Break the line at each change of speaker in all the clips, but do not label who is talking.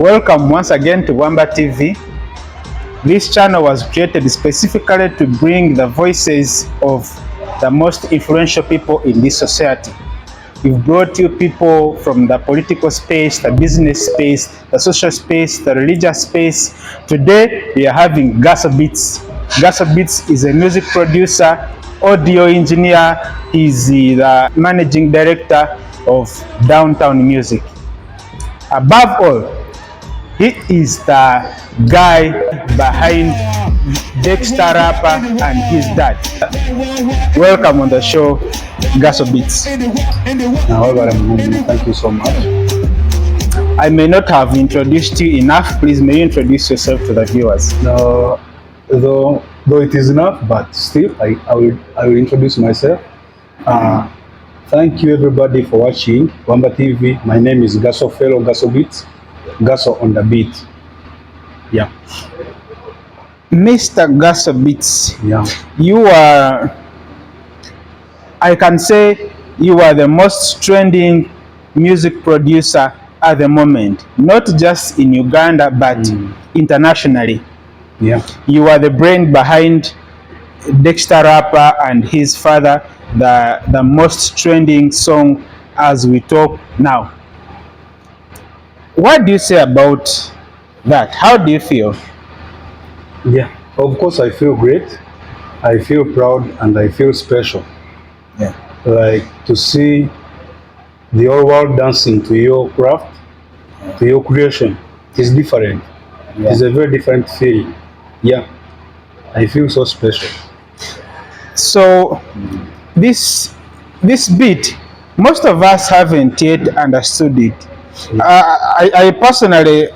Welcome once again to Wamba TV. This channel was created specifically to bring the voices of the most influential people in this society. We've brought you people from the political space, the business space, the social space, the religious space. Today we are having Gaso Beats. Gaso Beats is a music producer, audio engineer. He's the managing director of Downtown Music. Above all, he is the guy behind Dexter Rapper and his dad. Welcome on the show, Gaso Beats.
Thank you so much.
I may not have introduced you enough. Please, may you introduce yourself to the viewers?
No, though it is enough, but still, I will introduce myself. Thank you everybody for watching Wamba TV. My name is Gaso Beats. Gaso on the beat. Yeah.
Mr. Gaso Beats.
Yeah.
You are, I can say, you are the most trending music producer at the moment, not just in Uganda, but internationally.
Yeah.
You are the brain behind Dexter Rapper and his father, the most trending song as we talk now. What do you say about that? How do you feel?
Yeah, of course I feel great. I feel proud and I feel special.
Yeah.
Like to see the whole world dancing to your craft, to your creation is different.
Yeah.
It's a very different feeling. Yeah, I feel so special.
So this beat, most of us haven't yet understood it. I personally,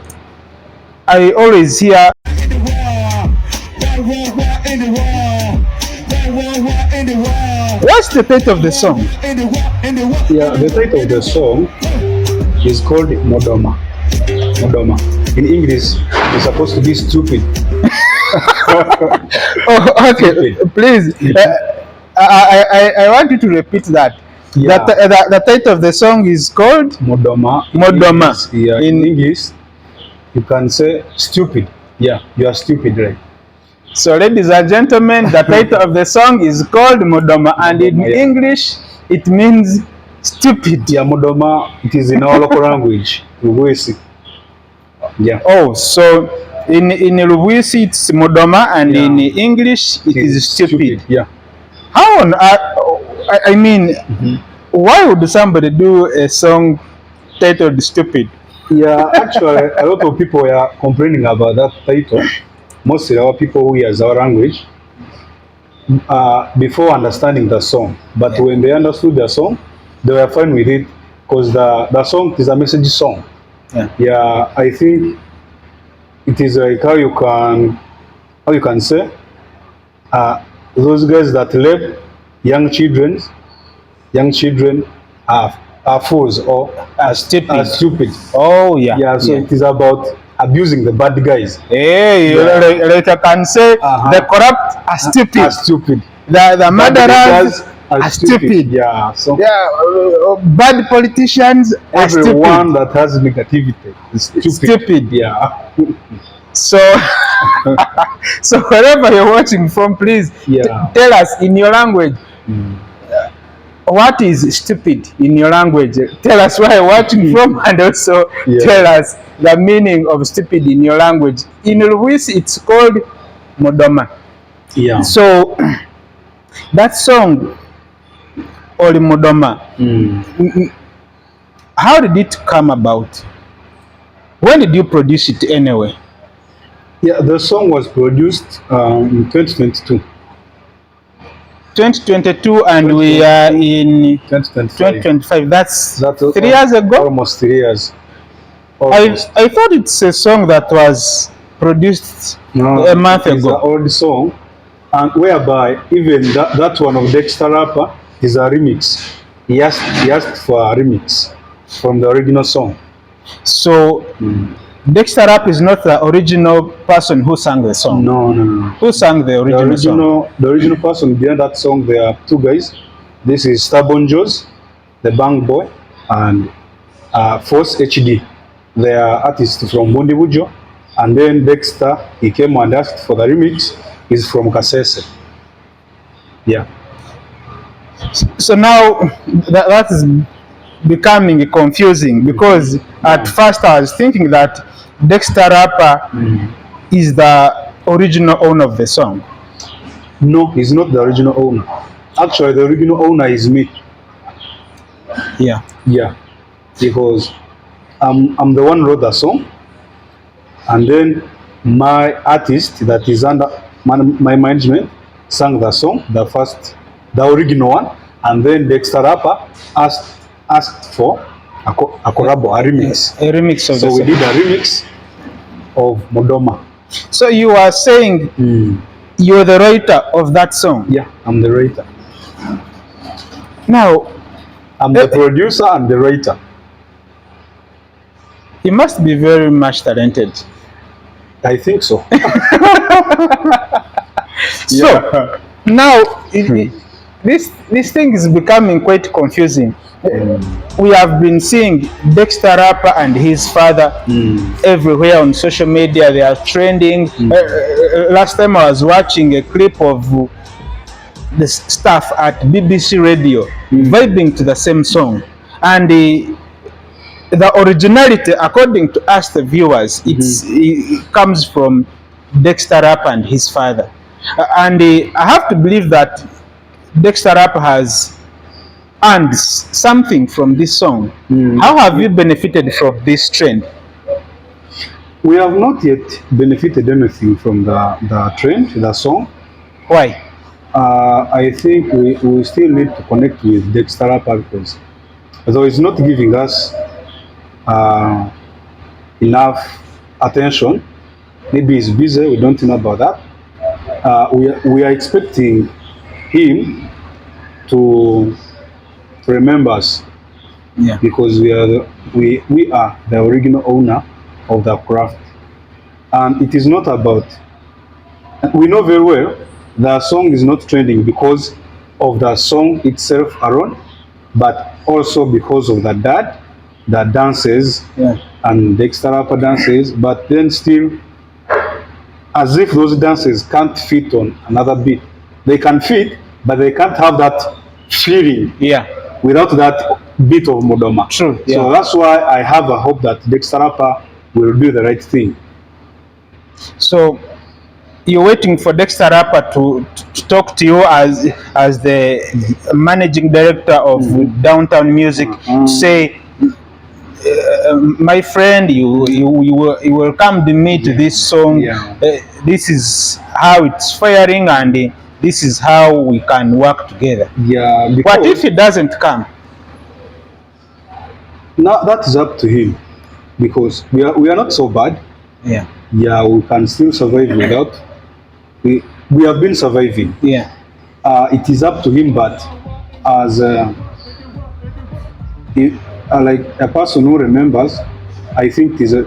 I always hear what's the title of the song?
Yeah, the title of the song is called Modoma. In English, it's supposed to be stupid.
Oh, okay. Stupid. Please, I want you to repeat that. Yeah. The title of the song is called
Modoma. In English, you can say stupid. Yeah, you are stupid, right?
So, ladies and gentlemen, the title of the song is called Modoma, and in English, it means stupid.
Yeah, Modoma, it is in our local language, Luwisi. Yeah.
Oh, so in Luwisi, it's Modoma, and in English, it is stupid.
Yeah.
How on I mean, why would somebody do a song titled Stupid?
Yeah, actually, a lot of people are complaining about that title. Mostly our people who use our language before understanding the song. But when they understood the song, they were fine with it because the song is a message song. Yeah, I think it is like how you can say those guys that rape young children are fools or are stupid.
Oh yeah.
Yeah, so it is about abusing the bad guys.
Hey, like I can say the corrupt are stupid. The murderers are stupid.
Yeah. So
bad politicians are stupid.
Everyone that has negativity is stupid. Yeah.
So, so wherever you're watching from, please tell us in your language. What is stupid in your language? Tell us where you're watching from, and also tell us the meaning of stupid in your language. In Luwisi, it's called Modoma.
Yeah.
So that song, Oli Modoma, how did it come about? When did you produce it anyway?
Yeah, the song was produced in 2022.
2022, and we are in 2025. That's 3 years ago?
Almost 3 years.
I thought it's a song that was produced a month ago.
It's an old song, and whereby even that one of Dexter Rapper is a remix. He asked for a remix from the original song.
So Dexter Rapper is not the original person who sang the song.
No.
Who sang the original song?
The original person behind that song, there are two guys. This is Stubborn Joes, the Bang Boy, and Force HD. they are artists from Bundi Bujo, and then Dexter, he came and asked for the remix, is from Kasese. Yeah.
So now that is becoming confusing, because at first I was thinking that Dexter Rapper is the original owner of the song.
No, he's not the original owner. Actually, the original owner is me.
Yeah.
Yeah, because I'm the one who wrote the song, and then my artist that is under my management sang the song, the original one, and then Dexter Rapper asked for a collabo, a remix.
A remix of
So
the
we
song.
did a remix of Modoma.
So you are saying you're the writer of that song?
Yeah, I'm the writer.
Now,
I'm the producer and the writer.
he must be very much talented.
I think so.
So now this thing is becoming quite confusing. We have been seeing Dexter Rapper and his father everywhere on social media. They are trending. Last time I was watching a clip of the staff at BBC Radio vibing to the same song, and the originality, according to us the viewers, it comes from Dexter Rapper and his father. And I have to believe that Dexter Rapper has earned something from this song. How have you benefited from this trend?
We have not yet benefited anything from the trend, the song.
Why?
I think we still need to connect with Dexter Rapper, because although he's not giving us enough attention, maybe he's busy, we don't know about that. We are expecting him to remember us, because we are the original owner of the craft, and it is not about. We know very well the song is not trending because of the song itself alone, but also because of the dances, and Dexter Rapper dances. But then still, as if those dances can't fit on another beat. They can fit, but they can't have that feeling without that beat of Modoma.
True.
So that's why I have a hope that Dexter Rapper will do the right thing.
So you're waiting for Dexter Rapper to talk to you as the managing director of Downtown Music, to say, my friend, you welcomed me to this song. This is how it's firing, and this is how we can work together.
Yeah.
What if it doesn't come?
Now that is up to him, because we are not so bad.
Yeah,
we can still survive without. We have been surviving. It is up to him, but as like a person who remembers, I think it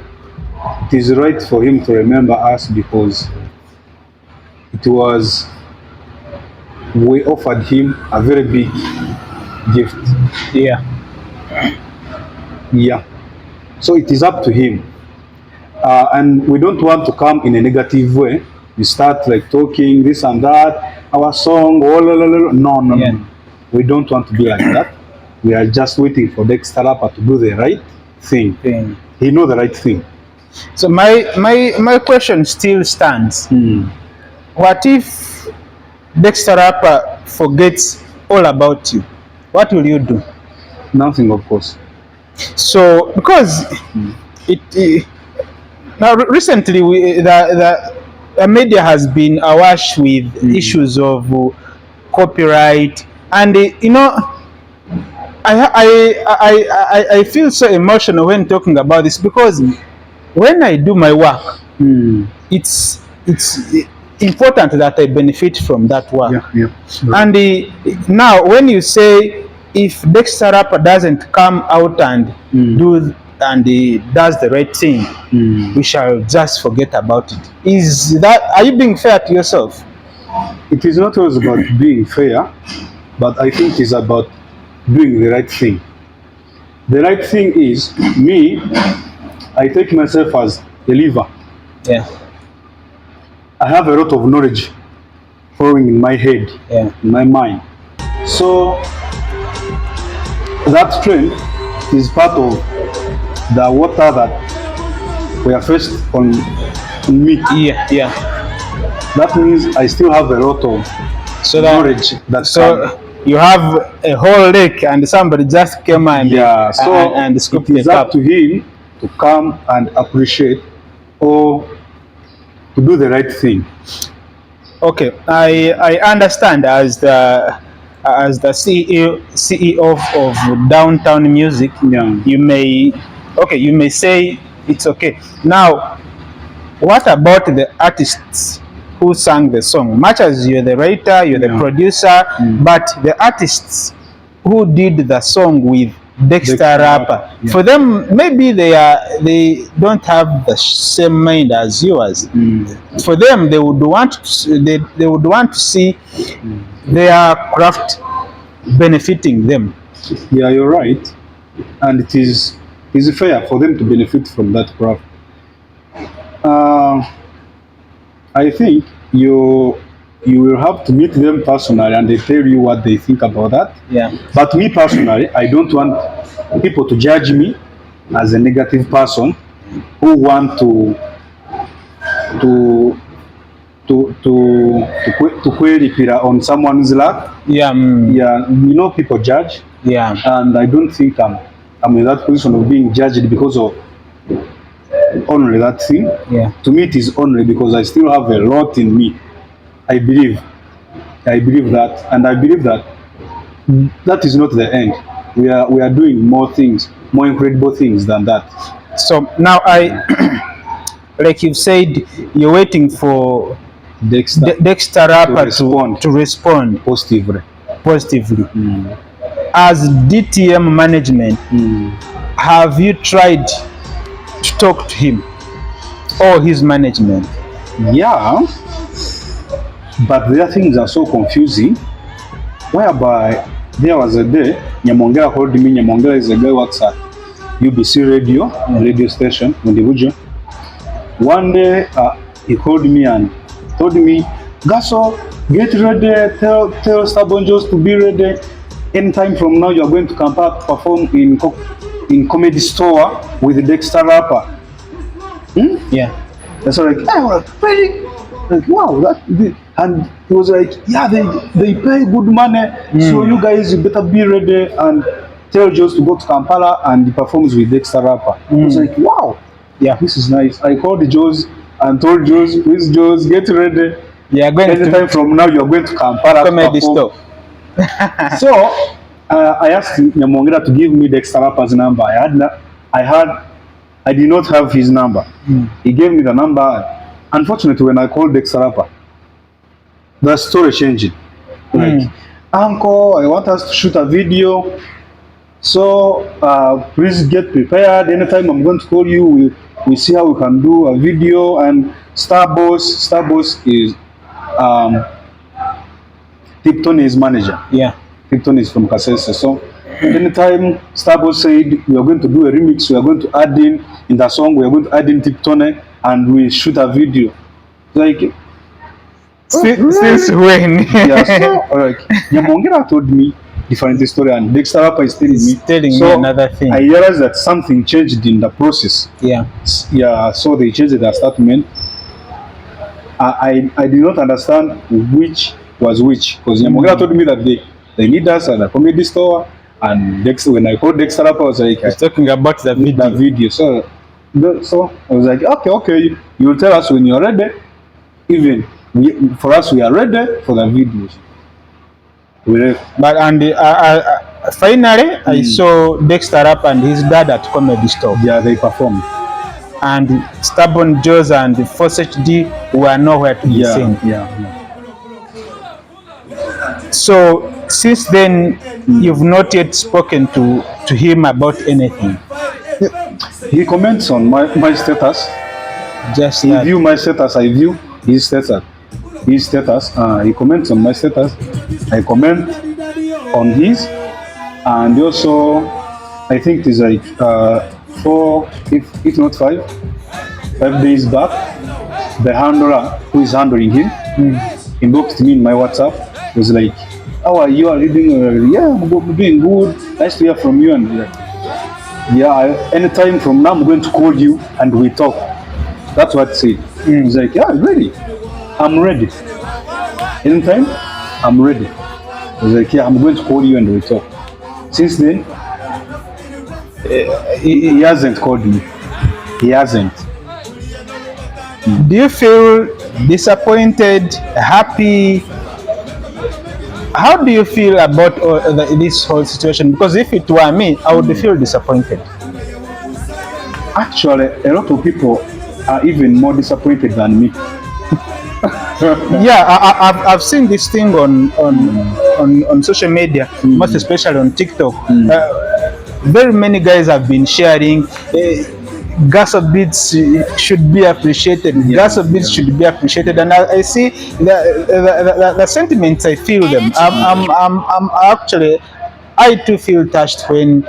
is right for him to remember us, because we offered him a very big gift. So it is up to him, and we don't want to come in a negative way. We start like talking this and that, our song, no. We don't want to be like that. We are just waiting for Dexter Rapper to do the right thing. He knows the right thing.
So my question still stands. What if Dexter Rapper forgets all about you? What will you do?
Nothing, of course.
So because now recently the media has been awash with issues of copyright, and I feel so emotional when talking about this, because when I do my work, it's important that I benefit from that work. And now when you say, if Dexter Rapper doesn't come out and does the right thing, we shall just forget about it. Are you being fair to yourself?
It is not always about being fair, but I think it's about doing the right thing. The right thing is me I take myself as a liver.
Yeah.
I have a lot of knowledge flowing in my head,
Yeah.
in my mind. So that strength is part of the water that we are first on me.
Yeah. Yeah.
That means I still have a lot of
So that
knowledge. That
so you have a whole lake and somebody just came and and scooped
it is
the
up
cup.
to him to come and appreciate or to do the right thing.
Okay, I understand as the CEO of Downtown Music.
Yeah.
You may say it's okay. Now, what about the artists who sang the song? Much as you're the writer, you're the
Yeah.
producer, but the artists who did the song with Dexter Rapper,
yeah.
for them maybe they don't have the same mind as yours. For them, they would want to see their craft benefiting them.
Yeah, you're right, and it is fair for them to benefit from that craft. I think you will have to meet them personally and they tell you what they think about that.
Yeah.
But me personally, I don't want people to judge me as a negative person who want to query on someone's luck.
Yeah.
Yeah, you know, people judge,
Yeah.
and I don't think I'm in that position of being judged because of only that thing.
Yeah.
To me, it is only because I still have a lot in me. I believe that, and I believe that that is not the end. We are doing more things, more incredible things than that.
So now like you've said, you're waiting for Dexter Rapper to respond
positively.
As DTM management, have you tried to talk to him or his management?
Yeah, but their things are so confusing. Whereby there was a day, Nyamongera called me. Nyamongera is a guy who works at UBC radio station, Mundibuja. One day he called me and told me, Gaso, get ready, tell Stubborn Joes to be ready. Anytime from now, you are going to come back perform in Comedy Store with Dexter Rapper.
Yeah.
And so like, I was very like, wow, and he was like, yeah, they pay good money, so you guys better be ready and tell Joes to go to Kampala and he performs with Dexter Rapper. I was like, wow, yeah, this is nice. I called Joes and told Joes, please Joes, get ready.
Yeah,
anytime from now you're going to Kampala
Comedy Store.
So I asked Nyamongera to give me Dexter Rapper's number. I did not have his number. He gave me the number. Unfortunately, when I called Dexter Rapper, the story changed. Like, Uncle, I want us to shoot a video. So please get prepared. Anytime I'm going to call you, we see how we can do a video. And Starboss is Tiptony's manager.
Yeah.
Tiptony is from Kasese. So anytime Starboss said we are going to do a remix, we are going to add in the song, we are going to add in Tiptony and we shoot a video. Like,
since when?
Yeah, so like Nyamongera told me different story and Dexter Rapper is telling me
another thing.
I realized that something changed in the process.
Yeah.
Yeah, so they changed the statement. I did not understand which was which, because Nyamongera told me that they need us at the Comedy Store, and when I called Dexter Rapper, I was like,
he's talking about the video.
So I was like, okay, you will tell us when you're ready. Even for us, we are ready for the videos.
But finally, I saw Dexter Rapper and his dad at Comedy Store.
Yeah, they performed.
And Stubborn Joes and Force HD were nowhere to be seen.
Yeah.
So since then, you've not yet spoken to him about anything.
He comments on my status.
Just
he view my status. I view his status. He comments on my status. I comment on his, and also I think it's like 4, if not 5 days back, the handler who is handling him inboxed me in my WhatsApp. Was like, "How are you? Are you doing? Yeah, I'm doing good. Nice to hear from you." And like, yeah, anytime from now I'm going to call you and we talk. That's what he said. He's like, "Yeah, ready. I'm ready. Anytime, I'm ready." I was like, "Yeah, I'm going to call you and we talk." Since then, he hasn't called me. He hasn't.
Do you feel disappointed, happy? How do you feel about this whole situation? Because if it were me, I would feel disappointed.
Actually, a lot of people are even more disappointed than me.
Yeah, I've seen this thing on social media, most especially on TikTok. Very many guys have been sharing. Gaso Beats should be appreciated. Gaso Beats should be appreciated, and I see the sentiments. I feel them. I'm actually. I too feel touched when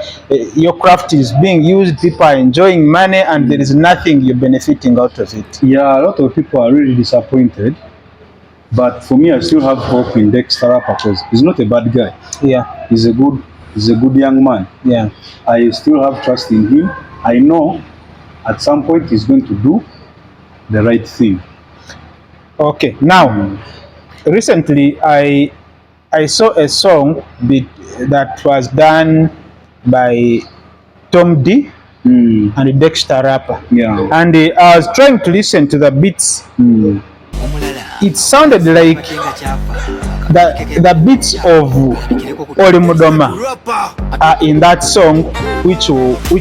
your craft is being used, people are enjoying money, and there is nothing you're benefiting out of it.
Yeah, a lot of people are really disappointed. But for me, I still have hope in Dexter Rapper because he's not a bad guy.
Yeah,
He's a good young man.
yeah.
I still have trust in him. I know at some point he's going to do the right thing.
Okay. Now, recently I saw a song that was done by Tom D and Dexter Rapper.
Yeah.
And I was trying to listen to the beats. It sounded like the beats of Oli Mudoma are in that song, which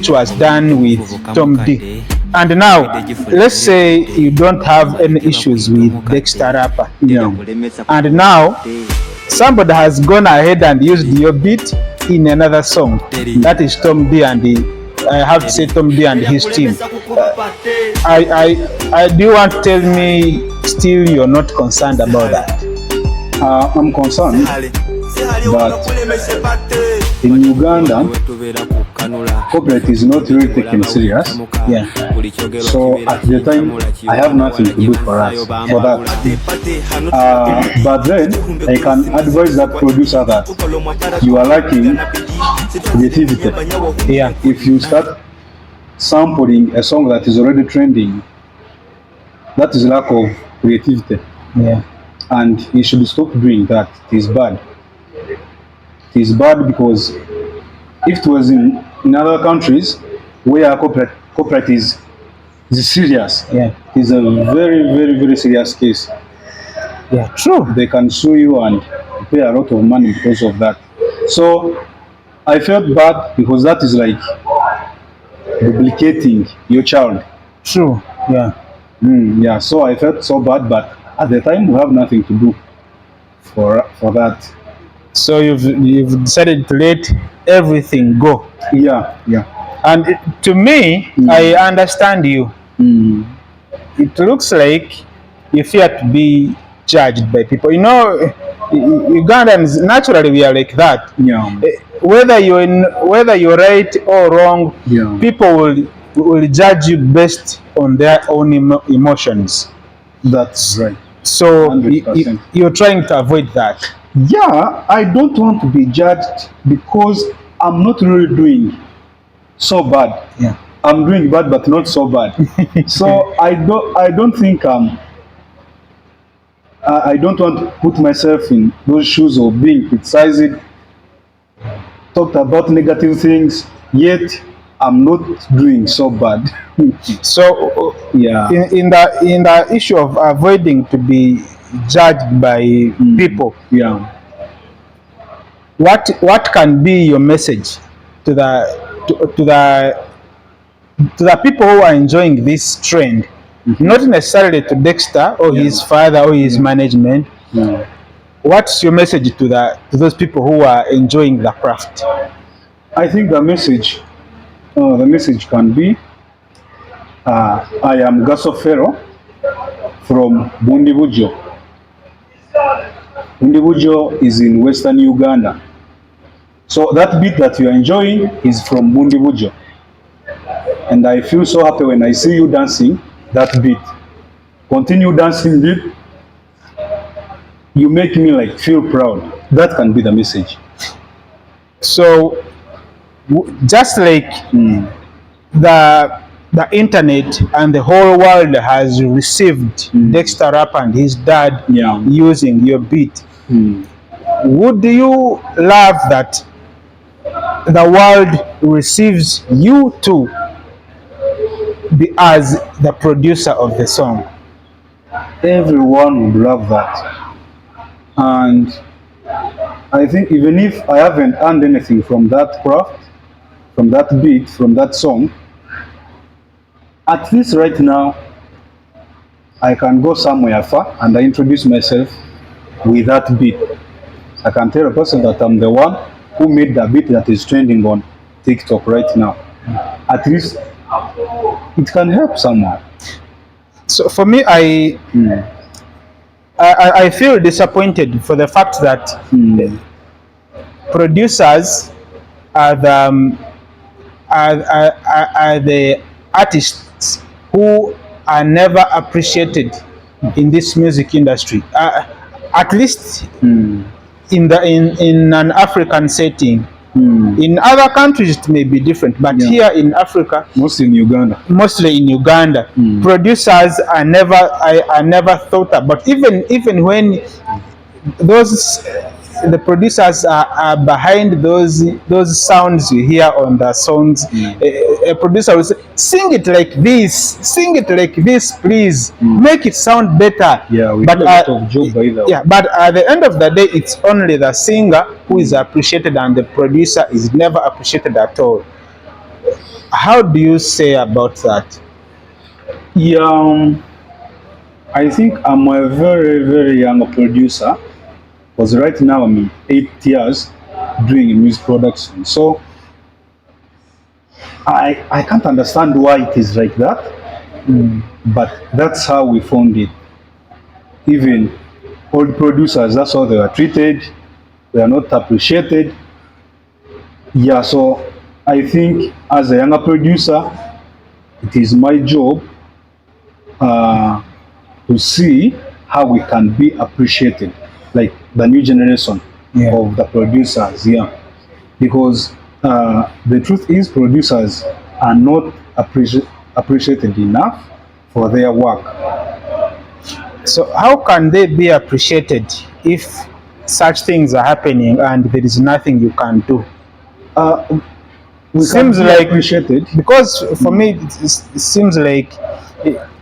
was done with Tom D. And now, let's say you don't have any issues with Dexter Rapper.
Yeah.
And now, somebody has gone ahead and used your beat in another song. That is Tom D and I have to say Tom D and his team. Do you want to tell me still you're not concerned about that?
I'm concerned, but in Uganda, copyright is not really taken serious.
Yeah.
So at the time, I have nothing to do for that. But then I can advise that producer that you are lacking creativity.
Yeah.
If you start sampling a song that is already trending, that is lack of creativity.
Yeah.
And you should stop doing that. It is bad. It is bad because if it was in other countries where copyright is serious,
Yeah.
it is a very, very, very serious case.
Yeah. True.
They can sue you and pay a lot of money because of that. So I felt bad because that is like duplicating your child.
True. Yeah.
Yeah. So I felt so bad, but at the time we have nothing to do for that.
So you've decided to let everything go.
Yeah. Yeah.
And to me, I understand you. It looks like you fear to be judged by people. You know, Ugandans naturally we are like that.
Yeah.
Whether you're right or wrong,
Yeah.
people will judge you based on their own emotions.
That's right.
So
100%.
you're trying to avoid that.
Yeah, I don't want to be judged because I'm not really doing so bad.
Yeah.
I'm doing bad, but not so bad. So I don't think I don't want to put myself in those shoes of being criticized, talked about negative things, yet I'm not doing so bad.
So
Yeah.
in the issue of avoiding to be judged by people,
Yeah.
what can be your message to the people who are enjoying this trend? Not necessarily to Dexter or his father or his management.
Yeah.
What's your message to those people who are enjoying the craft?
I think the message can be, I am Gaso Fero from Bundibujo. Bundibujo is in Western Uganda. So that beat that you are enjoying is from Bundibujo. And I feel so happy when I see you dancing that beat. Continue dancing it. You make me like feel proud. That can be the message.
So just like the internet and the whole world has received Dexter Rapper and his dad using your beat, would you love that the world receives you too as the producer of the song?
Everyone would love that. And I think even if I haven't earned anything from that craft, from that beat, from that song, at least right now, I can go somewhere far and I introduce myself with that beat. I can tell a person that I'm the one who made the beat that is trending on TikTok right now. At least it can help someone.
So for me, I feel disappointed for the fact that producers are the artists who are never appreciated in this music industry. At least in an African setting. In other countries it may be different, but here in Africa,
mostly in Uganda,
producers are never thought about. Even when the producers are behind those sounds you hear on the songs, a producer will say, sing it like this, please, make it sound better.
We do a lot of job by that.
But at the end of the day, it's only the singer who is appreciated and the producer is never appreciated at all. How do you say about that?
I think I'm a very, very young producer, because right now I'm 8 years doing music production. So I can't understand why it is like that, but that's how we found it. Even old producers, that's how they are treated. They are not appreciated. So I think as a younger producer, it is my job to see how we can be appreciated, like the new generation of the producers. Because the truth is, producers are not appreciated enough for their work.
So how can they be appreciated if such things are happening and there is nothing you can do? Seems like
appreciated,
because for me it seems like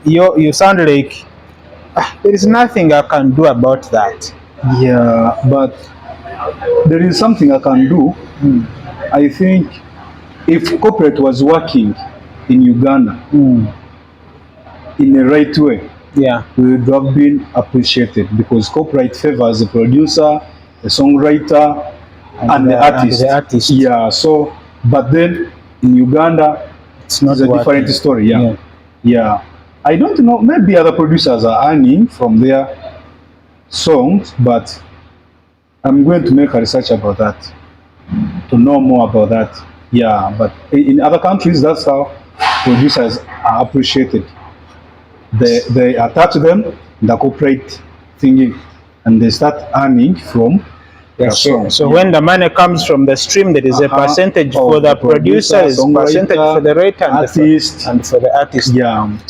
you sound like there is nothing I can do about that.
But there is something I can do. I think if corporate was working in Uganda in the right way, we would have been appreciated, because corporate favors the producer, the songwriter, and the artist. So, but then in Uganda, it's a different story. I don't know, maybe other producers are earning from their songs, but I'm going to make a research about that to know more about that. But in other countries, that's how producers are appreciated. They attach them the corporate thingy, and they start earning from their songs.
So when the money comes from the stream, there is a percentage for the producer, there is a percentage for the writer and for the artist.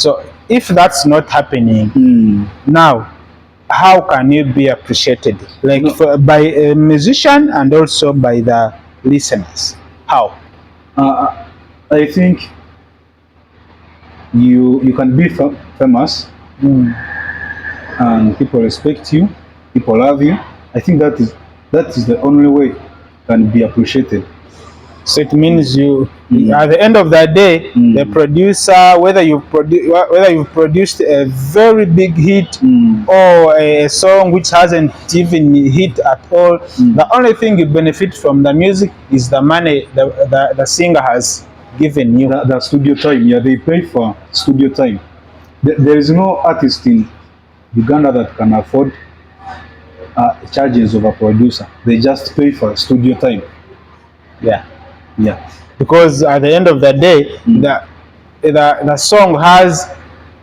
So if that's not happening now, how can you be appreciated? Like by a musician and also by the listeners? How?
I think you can be famous and people respect you, people love you. I think that is the only way you can be appreciated.
So it means you, at the end of the day, the producer, whether you've produced a very big hit or a song which hasn't even hit at all, the only thing you benefit from the music is the money the singer has given you.
The studio time, they pay for studio time. There is no artist in Uganda that can afford charges of a producer. They just pay for studio time.
Because at the end of the day, the song has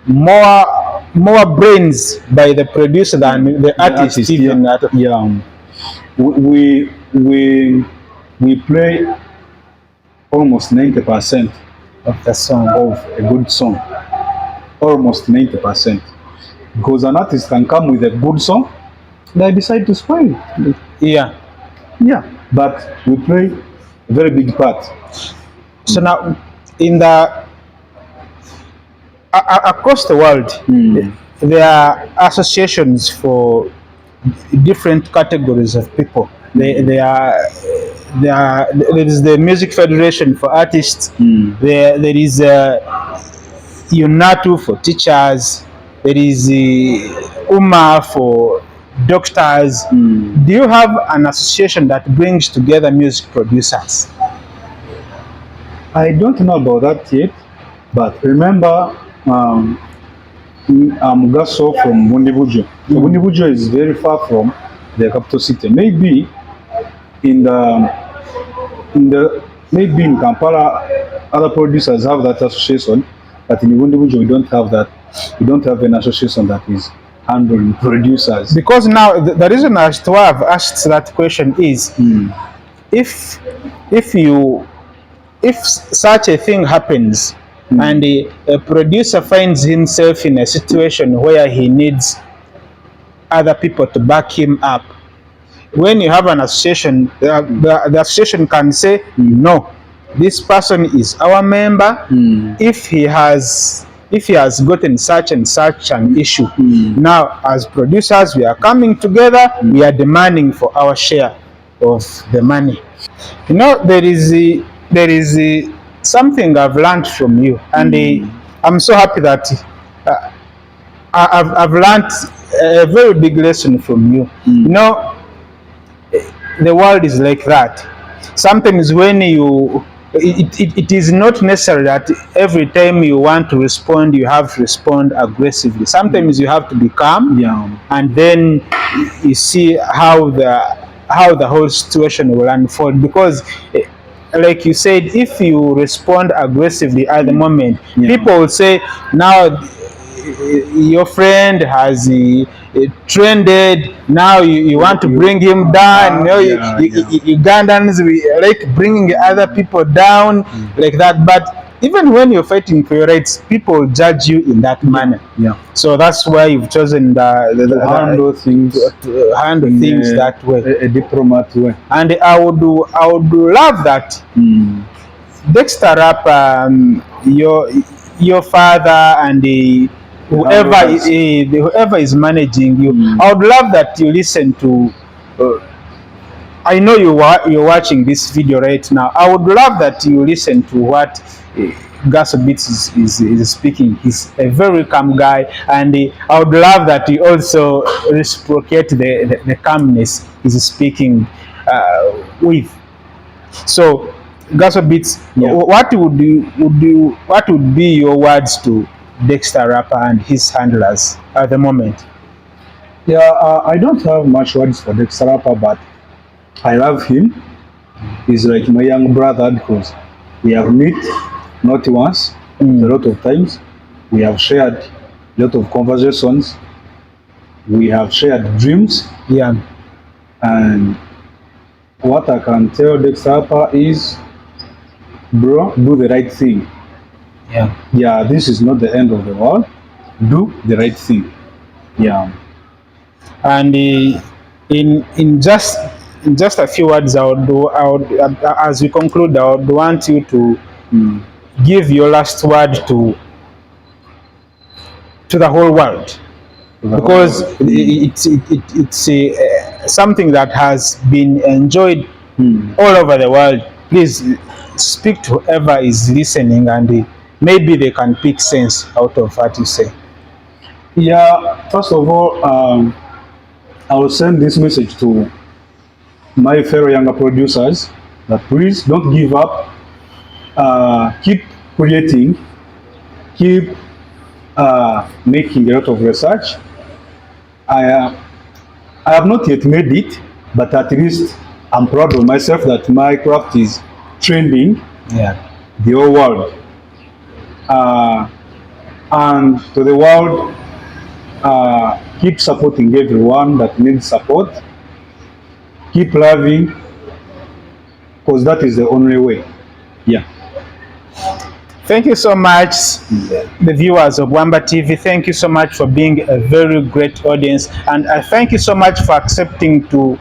more brains by the producer than the artist even.
Yeah. We play almost 90%
Of the song.
of a good song. Almost 90%. Because an artist can come with a good song, they decide to spoil it.
Yeah.
Yeah. But we play a very big part.
So now, in the across the world, there are associations for different categories of people. There is the Music Federation for artists. There is UNATU for teachers. There is UMA for doctors. Do you have an association that brings together music producers?
I don't know about that yet, but remember, I'm Gaso from Bundibujo. Bundibujo is very far from the capital city. Maybe in maybe in Kampala, other producers have that association, but in Bundibujo we don't have that. We don't have an association that is handling producers.
Because now the reason as to why I've asked that question is, if such a thing happens and a producer finds himself in a situation where he needs other people to back him up, when you have an association, the association can say, no, this person is our member. If he has gotten such and such an issue, now as producers we are coming together, we are demanding for our share of the money. You know, there is something I've learned from you, and I'm so happy that I've learned a very big lesson from you. You know, the world is like that. Sometimes when it is not necessary that every time you want to respond, you have to respond aggressively. Sometimes you have to be calm, and then you see how the whole situation will unfold. Because, like you said, if you respond aggressively at the moment, people will say, now your friend has trended, now you want to bring him down. Ugandans, we like bringing other people down like that. But even when you're fighting for your rights, people judge you in that manner. So that's why you've chosen to handle things that way,
a diplomat way.
And I would love that Dexter Rapper, your father, and whoever is managing you, I would love that you listen to. I know you're watching this video right now. I would love that you listen to what Gaso Beats is speaking. He's a very calm guy, and I would love that you also reciprocate the calmness he's speaking with. So, Gaso Beats, what would be your words to Dexter Rapper and his handlers at the moment?
I don't have much words for Dexter Rapper, but I love him. He's like my young brother because we have met not once, a lot of times. We have shared a lot of conversations. We have shared dreams. And what I can tell Dexter Rapper is, bro, do the right thing. This is not the end of the world. Do the right thing.
And in just a few words, I would as we conclude, I would want you to give your last word to the whole world, because it's something that has been enjoyed all over the world. Please speak to whoever is listening, and maybe they can pick sense out of what you say.
First of all, I will send this message to my fellow younger producers that please don't give up. Keep creating, keep making a lot of research. I have not yet made it, but at least I'm proud of myself that my craft is trending the whole world. And to the world, keep supporting everyone that needs support. Keep loving, because that is the only way. Yeah.
Thank you so much, the viewers of Wamba TV. Thank you so much for being a very great audience, and I thank you so much for accepting to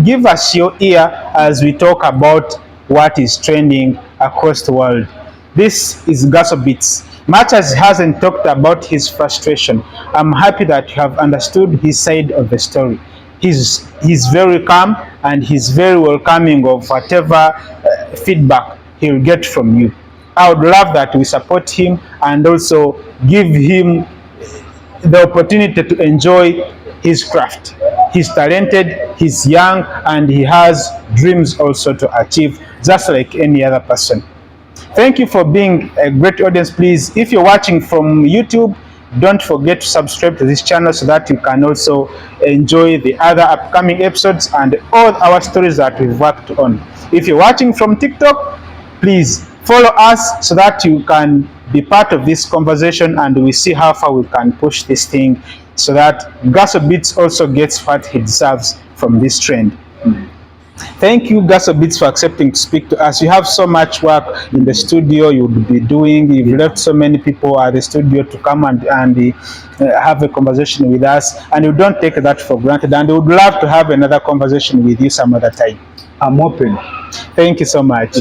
give us your ear as we talk about what is trending across the world. This is Gaso Beats. Much as he hasn't talked about his frustration, I'm happy that you have understood his side of the story. He's very calm and he's very welcoming of whatever feedback he'll get from you. I would love that we support him and also give him the opportunity to enjoy his craft. He's talented, he's young, and he has dreams also to achieve, just like any other person. Thank you for being a great audience. Please, if you're watching from YouTube, don't forget to subscribe to this channel so that you can also enjoy the other upcoming episodes and all our stories that we've worked on. If you're watching from TikTok, please follow us so that you can be part of this conversation and we see how far we can push this thing so that Gaso Beats also gets what he deserves from this trend. Thank you, Gaso Beats, for accepting to speak to us. You have so much work in the studio you would be doing. You've left so many people at the studio to come and have a conversation with us, and you don't take that for granted. And we would love to have another conversation with you some other time.
I'm open.
Thank you so much.